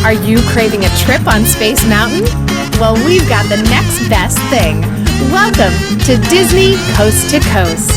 Are you craving a trip on Space Mountain? Well, we've got the next best thing. Welcome to Disney Coast to Coast.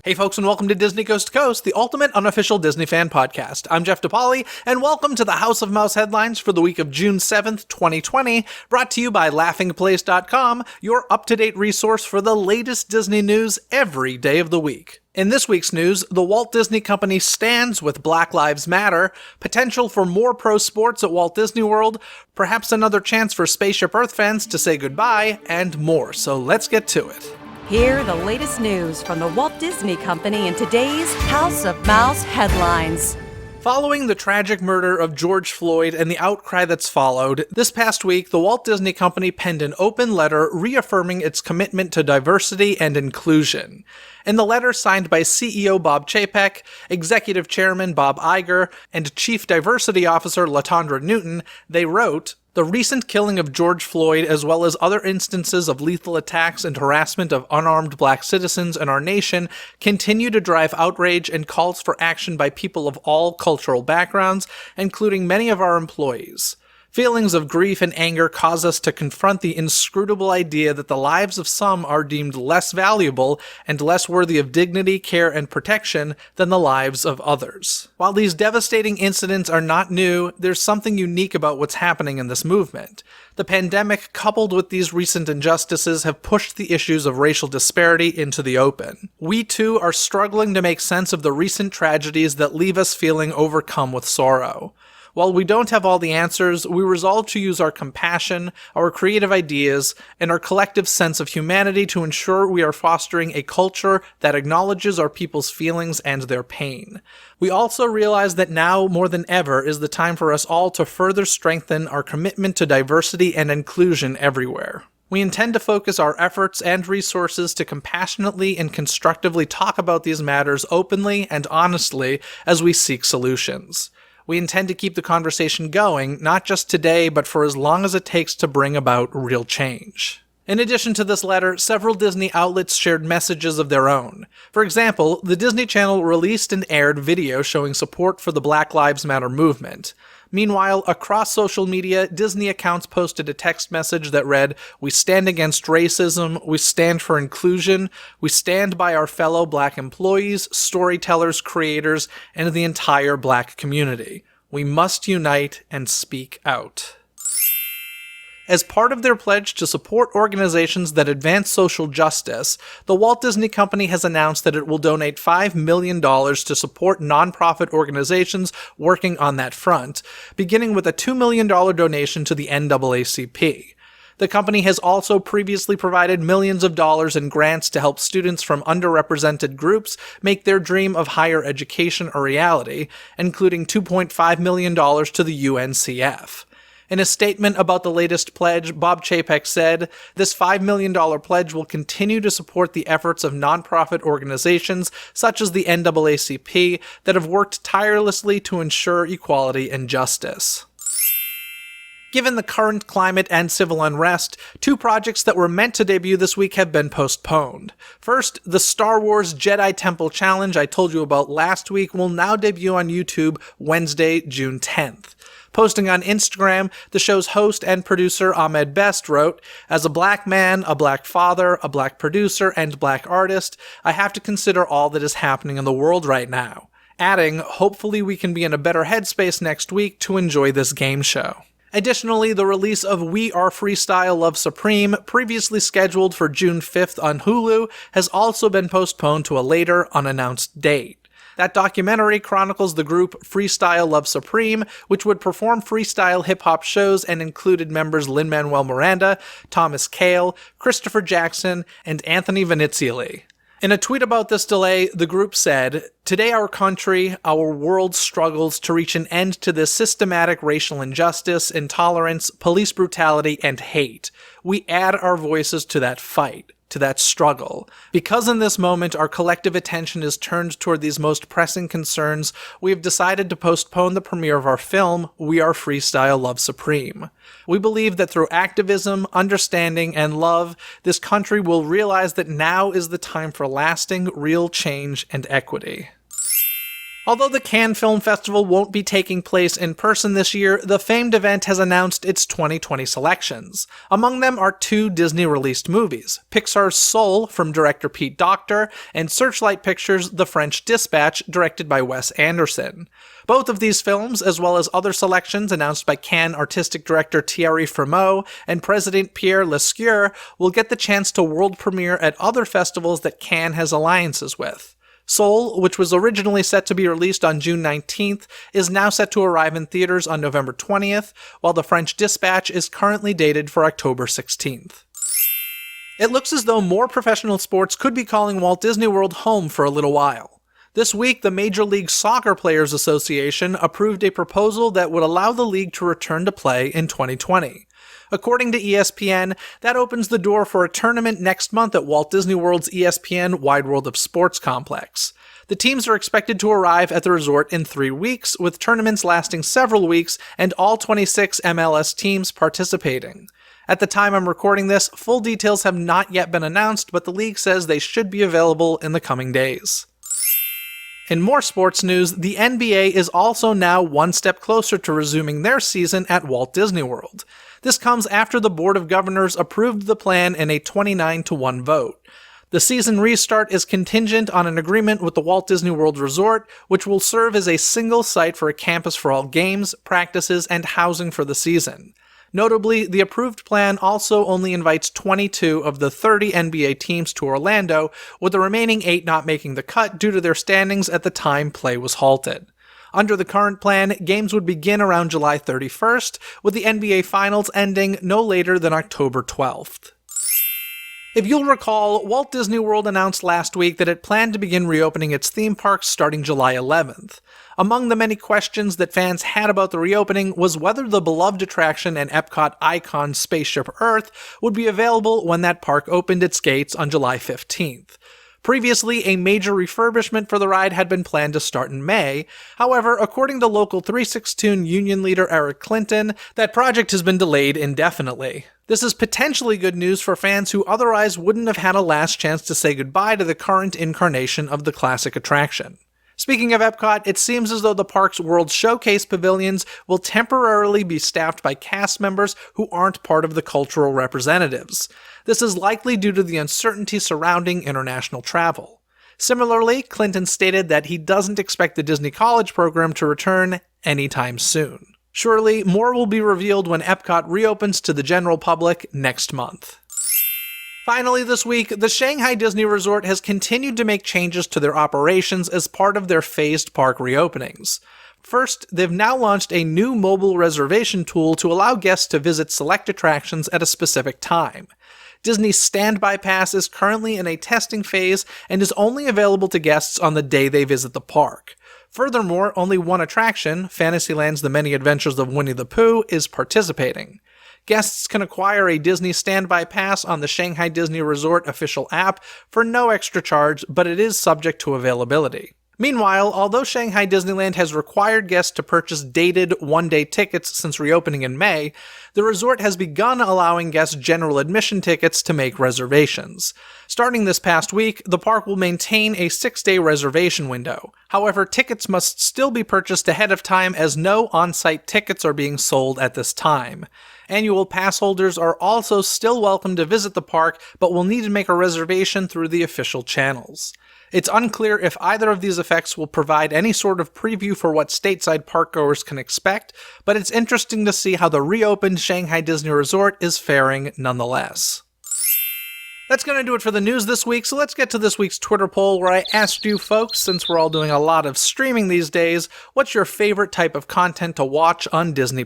Hey folks, and welcome to Disney Coast to Coast, the ultimate unofficial Disney fan podcast. I'm Jeff DePauli, and welcome to the House of Mouse headlines for the week of June 7th, 2020, brought to you by laughingplace.com, your up-to-date resource for the latest Disney news every day of the week. In this week's news, the Walt Disney Company stands with Black Lives Matter, potential for more pro sports at Walt Disney World, perhaps another chance for Spaceship Earth fans to say goodbye, and more. So let's get to it. Hear the latest news from the Walt Disney Company in today's House of Mouse headlines. Following the tragic murder of George Floyd and the outcry that's followed, this past week, the Walt Disney Company penned an open letter reaffirming its commitment to diversity and inclusion. In the letter signed by CEO Bob Chapek, Executive Chairman Bob Iger, and Chief Diversity Officer LaTondra Newton, they wrote, "The recent killing of George Floyd, as well as other instances of lethal attacks and harassment of unarmed black citizens in our nation, continue to drive outrage and calls for action by people of all cultural backgrounds, including many of our employees. Feelings of grief and anger cause us to confront the inscrutable idea that the lives of some are deemed less valuable and less worthy of dignity, care, and protection than the lives of others." While these devastating incidents are not new, there's something unique about what's happening in this movement. The pandemic, coupled with these recent injustices, have pushed the issues of racial disparity into the open. We too are struggling to make sense of the recent tragedies that leave us feeling overcome with sorrow. While we don't have all the answers, we resolve to use our compassion, our creative ideas, and our collective sense of humanity to ensure we are fostering a culture that acknowledges our people's feelings and their pain. We also realize that now, more than ever, is the time for us all to further strengthen our commitment to diversity and inclusion everywhere. We intend to focus our efforts and resources to compassionately and constructively talk about these matters openly and honestly as we seek solutions. We intend to keep the conversation going, not just today, but for as long as it takes to bring about real change. In addition to this letter, several Disney outlets shared messages of their own. For example, the Disney Channel released and aired video showing support for the Black Lives Matter movement. Meanwhile, across social media, Disney accounts posted a text message that read, "We stand against racism, we stand for inclusion, we stand by our fellow Black employees, storytellers, creators, and the entire Black community. We must unite and speak out." As part of their pledge to support organizations that advance social justice, the Walt Disney Company has announced that it will donate $5 million to support nonprofit organizations working on that front, beginning with a $2 million donation to the NAACP. The company has also previously provided millions of dollars in grants to help students from underrepresented groups make their dream of higher education a reality, including $2.5 million to the UNCF. In a statement about the latest pledge, Bob Chapek said, "This $5 million pledge will continue to support the efforts of nonprofit organizations such as the NAACP that have worked tirelessly to ensure equality and justice." Given the current climate and civil unrest, two projects that were meant to debut this week have been postponed. First, the Star Wars Jedi Temple Challenge I told you about last week will now debut on YouTube Wednesday, June 10th. Posting on Instagram, the show's host and producer Ahmed Best wrote, "As a Black man, a Black father, a Black producer, and Black artist, I have to consider all that is happening in the world right now." Adding, "Hopefully we can be in a better headspace next week to enjoy this game show." Additionally, the release of We Are Freestyle Love Supreme, previously scheduled for June 5th on Hulu, has also been postponed to a later, unannounced date. That documentary chronicles the group Freestyle Love Supreme, which would perform freestyle hip-hop shows and included members Lin-Manuel Miranda, Thomas Kail, Christopher Jackson, and Anthony Viniziali. In a tweet about this delay, the group said, "Today our country, our world struggles to reach an end to this systematic racial injustice, intolerance, police brutality, and hate. We add our voices to that fight. to that struggle. Because in this moment our collective attention is turned toward these most pressing concerns, we have decided to postpone the premiere of our film, We Are Freestyle Love Supreme. We believe that through activism, understanding, and love, this country will realize that now is the time for lasting, real change and equity. Although the Cannes Film Festival won't be taking place in person this year, the famed event has announced its 2020 selections. Among them are 2 Disney-released movies, Pixar's Soul from director Pete Docter, and Searchlight Pictures' The French Dispatch, directed by Wes Anderson. Both of these films, as well as other selections announced by Cannes artistic director Thierry Frémaux and president Pierre Lescure, will get the chance to world premiere at other festivals that Cannes has alliances with. Soul, which was originally set to be released on June 19th, is now set to arrive in theaters on November 20th, while The French Dispatch is currently dated for October 16th. It looks as though more professional sports could be calling Walt Disney World home for a little while. This week, the Major League Soccer Players Association approved a proposal that would allow the league to return to play in 2020. According to ESPN, that opens the door for a tournament next month at Walt Disney World's ESPN Wide World of Sports complex. The teams are expected to arrive at the resort in 3 weeks, with tournaments lasting several weeks and all 26 MLS teams participating. At the time I'm recording this, full details have not yet been announced, but the league says they should be available in the coming days. In more sports news, the NBA is also now one step closer to resuming their season at Walt Disney World. This comes after the Board of Governors approved the plan in a 29-1 vote. The season restart is contingent on an agreement with the Walt Disney World Resort, which will serve as a single site for a campus for all games, practices, and housing for the season. Notably, the approved plan also only invites 22 of the 30 NBA teams to Orlando, with the remaining 8 not making the cut due to their standings at the time play was halted. Under the current plan, games would begin around July 31st, with the NBA Finals ending no later than October 12th. If you'll recall, Walt Disney World announced last week that it planned to begin reopening its theme parks starting July 11th. Among the many questions that fans had about the reopening was whether the beloved attraction and Epcot icon Spaceship Earth would be available when that park opened its gates on July 15th. Previously, a major refurbishment for the ride had been planned to start in May. However, according to local 362 union leader Eric Clinton, that project has been delayed indefinitely. This is potentially good news for fans who otherwise wouldn't have had a last chance to say goodbye to the current incarnation of the classic attraction. Speaking of Epcot, it seems as though the park's World Showcase pavilions will temporarily be staffed by cast members who aren't part of the cultural representatives. This is likely due to the uncertainty surrounding international travel. Similarly, Clinton stated that he doesn't expect the Disney College program to return anytime soon. Surely, more will be revealed when Epcot reopens to the general public next month. Finally this week, the Shanghai Disney Resort has continued to make changes to their operations as part of their phased park reopenings. First, they've now launched a new mobile reservation tool to allow guests to visit select attractions at a specific time. Disney's Standby Pass is currently in a testing phase and is only available to guests on the day they visit the park. Furthermore, only one attraction, Fantasyland's The Many Adventures of Winnie the Pooh, is participating. Guests can acquire a Disney Standby Pass on the Shanghai Disney Resort official app for no extra charge, but it is subject to availability. Meanwhile, although Shanghai Disneyland has required guests to purchase dated one-day tickets since reopening in May, the resort has begun allowing guests general admission tickets to make reservations. Starting this past week, the park will maintain a 6-day reservation window. However, tickets must still be purchased ahead of time as no on-site tickets are being sold at this time. Annual pass holders are also still welcome to visit the park, but will need to make a reservation through the official channels. It's unclear if either of these effects will provide any sort of preview for what stateside parkgoers can expect, but it's interesting to see how the reopened Shanghai Disney Resort is faring nonetheless. That's going to do it for the news this week, so let's get to this week's Twitter poll where I asked you folks, since we're all doing a lot of streaming these days, what's your favorite type of content to watch on Disney+?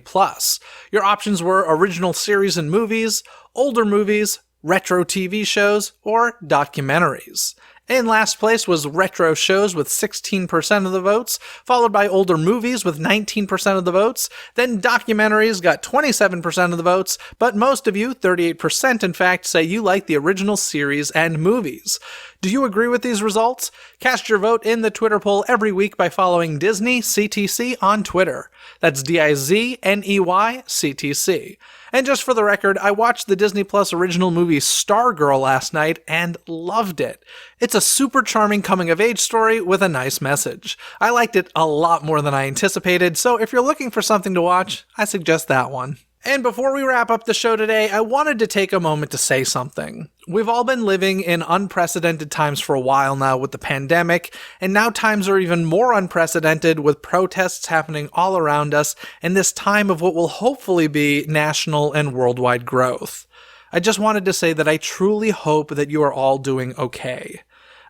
Your options were original series and movies, older movies, retro TV shows, or documentaries. In last place was retro shows with 16% of the votes, followed by older movies with 19% of the votes. Then documentaries got 27% of the votes, but most of you, 38% in fact, say you like the original series and movies. Do you agree with these results? Cast your vote in the Twitter poll every week by following Dizney CTC on Twitter. That's Dizney CTC. And just for the record, I watched the Disney Plus original movie Stargirl last night and loved it. It's a super charming coming-of-age story with a nice message. I liked it a lot more than I anticipated, so if you're looking for something to watch, I suggest that one. And before we wrap up the show today, I wanted to take a moment to say something. We've all been living in unprecedented times for a while now with the pandemic, and now times are even more unprecedented with protests happening all around us in this time of what will hopefully be national and worldwide growth. I just wanted to say that I truly hope that you are all doing okay.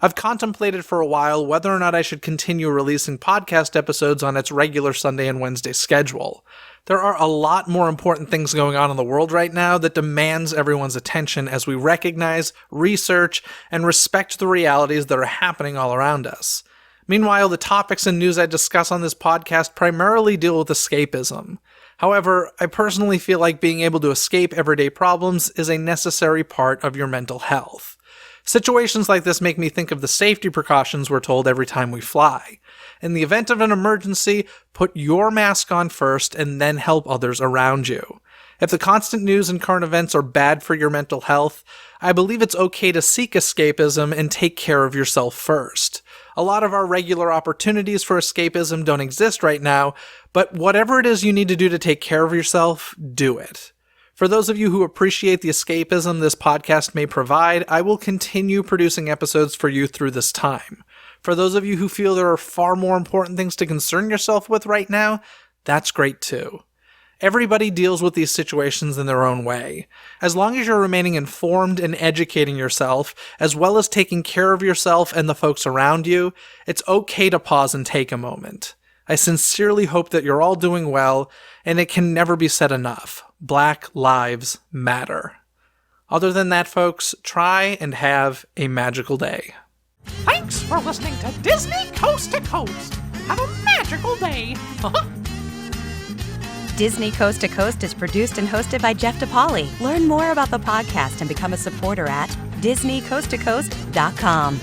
I've contemplated for a while whether or not I should continue releasing podcast episodes on its regular Sunday and Wednesday schedule. There are a lot more important things going on in the world right now that demands everyone's attention as we recognize, research, and respect the realities that are happening all around us. Meanwhile, the topics and news I discuss on this podcast primarily deal with escapism. However, I personally feel like being able to escape everyday problems is a necessary part of your mental health. Situations like this make me think of the safety precautions we're told every time we fly. In the event of an emergency, put your mask on first and then help others around you. If the constant news and current events are bad for your mental health, I believe it's okay to seek escapism and take care of yourself first. A lot of our regular opportunities for escapism don't exist right now, but whatever it is you need to do to take care of yourself, do it. For those of you who appreciate the escapism this podcast may provide, I will continue producing episodes for you through this time. For those of you who feel there are far more important things to concern yourself with right now, that's great too. Everybody deals with these situations in their own way. As long as you're remaining informed and educating yourself, as well as taking care of yourself and the folks around you, it's okay to pause and take a moment. I sincerely hope that you're all doing well, and it can never be said enough. Black lives matter. Other than that, folks, try and have a magical day. Thanks for listening to Disney Coast to Coast. Have a magical day. Disney Coast to Coast is produced and hosted by Jeff DePauli. Learn more about the podcast and become a supporter at DisneyCoastToCoast.com.